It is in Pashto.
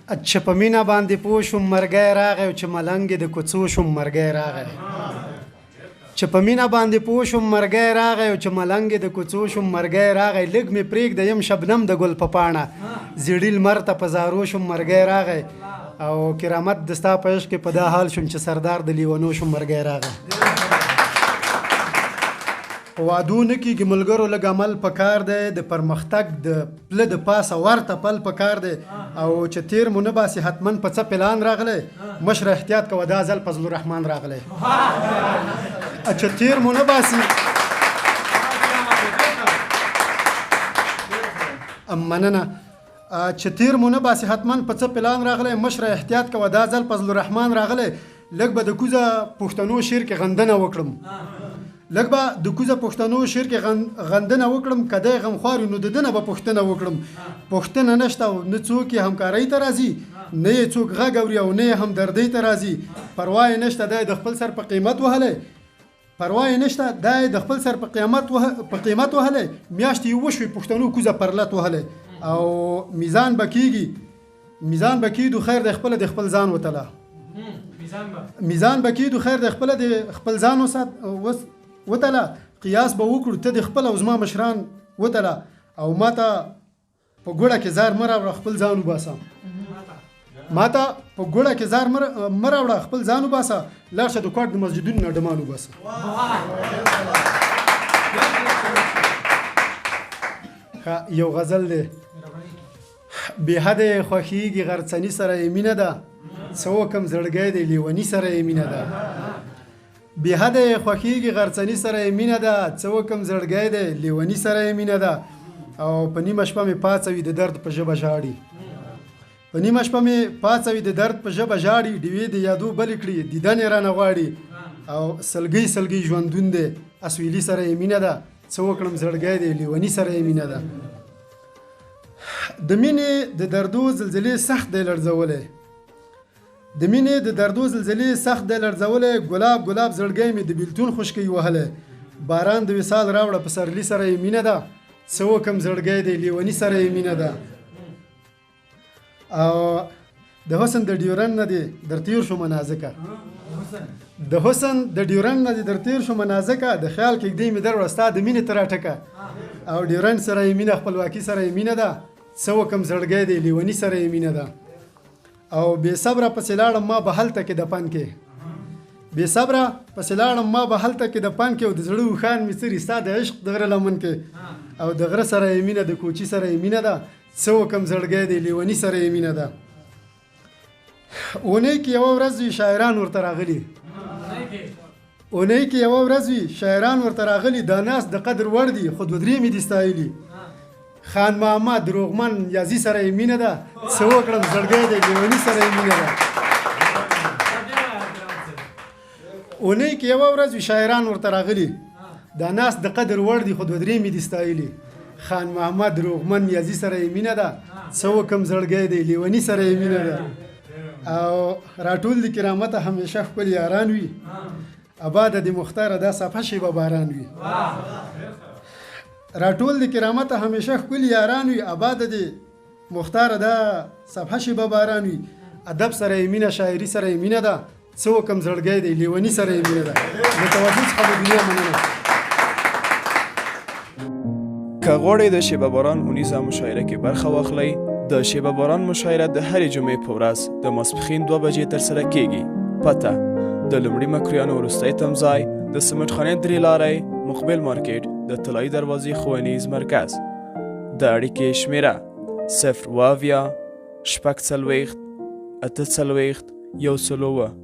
چې په مینه باندې پوه شوم مرګی راغی او چې ملنګ د کوڅو شوم مرګی راغی چې په مینه باندې پوه شوم مرګی راغی او چې ملنګ د کوڅو شوم مرګی راغی لږ مې پرېږده یم شبنم د ګل په پاڼه زیړي لمر ته په زارو شوم مرګی راغی او کرامت د ستا په عشق کې په دا حال شوم چې سردار د لیونو شوم مرګی راغی وعدو نه کېږي ملګرو لږ عمل پکار دی د پرمختګ د پله د پاسه ورته پل پکار دی او چې تیر مو نه باسي حتما په څه پلان راغلی مشر احتیاط کوه دا ځل فضل الرحمن راغلی چې تیر مو نه باسي مننه چې تیر مو نه باسي حتما په څه پلان راغلی مشر احتیاط کوه دا ځل فضل الرحمن راغلی لږ به د کوزه پښتنو شعر کې غندنه وکړم لږ به د کوزه پښتنو شعر کې غندنه وکړم که دی غمخوار نو د ده نه به پوښتنه وکړم پوښتنه نشته او نه څوک یې همکارۍ ته راځي نه یې څوک غږ اوري او نه یې همدردۍ ته راځي پروا یې نشته دی د خپل سر په قیمت وهلی پروا یې نشته دی د خپل سر په قیمت وهلی میاشتې یې وشوي پښتنو کوزه پرلت وهلی او میزان به کېږو خیر د خپله د خپل ځان وتله میزان به کېږو خیر د خپله د خپل ځان وتله قیاس به وکړو ته د خپل او زما مشران وتله او ما ته په ګوړه کې زار مه راوړه خپل ځان وباسه ما ته په ګوړه کې زار مه راوړه خپل ځان وباسه لاړ شه د کوټ د مسجدونو نه ډمان وباسه یو غزل دی بې حده خوښیږي غرڅني سره یې مینه ده څه وکم زړګی دی لیوني سره یې مینه ده بې حده خوښیږي غرڅني سره یې مینه ده څه وکم زړګی دی لیوني سره یې مینه ده او په نیمه شپه مې پاڅوي د درد په ژبه ژاړي په نیمه شپه مې پاڅوي د درد په ژبه ژاړي ډیوې د یادو بلې کړي دیدن یې رانه غواړي او سلګۍ ژوندون دی اسویلي سره یې مینه ده څه وکړم زړګی دی لیوني سره یې مینه ده د مینې د دردو زلزلې سخت دی لړزولی د مینې د دردو زلزلې سخت دی لړزولی ګلاب زړګی مې د بیلتون خوشکۍ وهلی باران د وصال راوړه په سرلی سره یې مینه ده څه وکم زړګی دی لیوني سره یې مینه ده او د حسن د ډیورن نه دی در تیر شو منازکه د حسن د ډیورن نه دی در تیر شو منازکه د خیال کېږدۍ مې در وړه ستا د مینې ته راټکه او ډیورن سره یې مینه خپلواکي سره یې مینه ده څه وکم زړګی دی لیوني سره یې مینه ده او بې صبره پسې لاړم ما به هلته کې دفن کې بې صبره پسې لاړم ما به هلته کې دفن کې او د زړه اوښان مې څري ستا د عشق د غره لمن کې او د غره سره یې مینه د کوچي سره یې مینه ده څه وکم زړګی دی لیوني سره یې مینه ده اونۍ کې یوه ورځ وي شاعران ورته راغلي دا ناس د قدر وړ دي خو دوه درې مې دي ستایلي خان محمد دروغمن یازي سره یې مینه ده څه وکړم زړګی دی لیوني سره یې مینه ده اونۍ کې یوه ورځ وي شاعران ورته راغلي دا ناس د قدر وړ دي خو دوه درې مې دي ستایلي خان محمد دروغمن یازي سره یې مینه ده څه وکم زړګی دی لیوني سره یې مینه ده او راټول د کرامته همیشه ښکلي یاران وي اباده د مختاره دا صفحه شي به باران وي راټول د کرامته همیشه ښکلي یاران وي اباده د مختاره دا صفحه شي به باران وي ادب سره یې مینه شاعري سره یې مینه ده څه وکم زړګی دی لیوني سره یې مینه ده د توجه څخه د دنیا مننه که غواړئ د شیبه باران اونیزه مشاعره کې برخه واخلئ د شیبه باران مشاعره د هرې جمعې په ورځ د ماسپښین 2 بجې ترسره کیږي پته د لومړي مکرویانو وروستی تمځای د سمټ خانې 3 لارۍ مقبل مارکیټ د طلایي دروازې ښوونیز مرکز د اړیکې شمیره 0 شپږ څلوېښت 8 څلوېښت 1 څلوېښت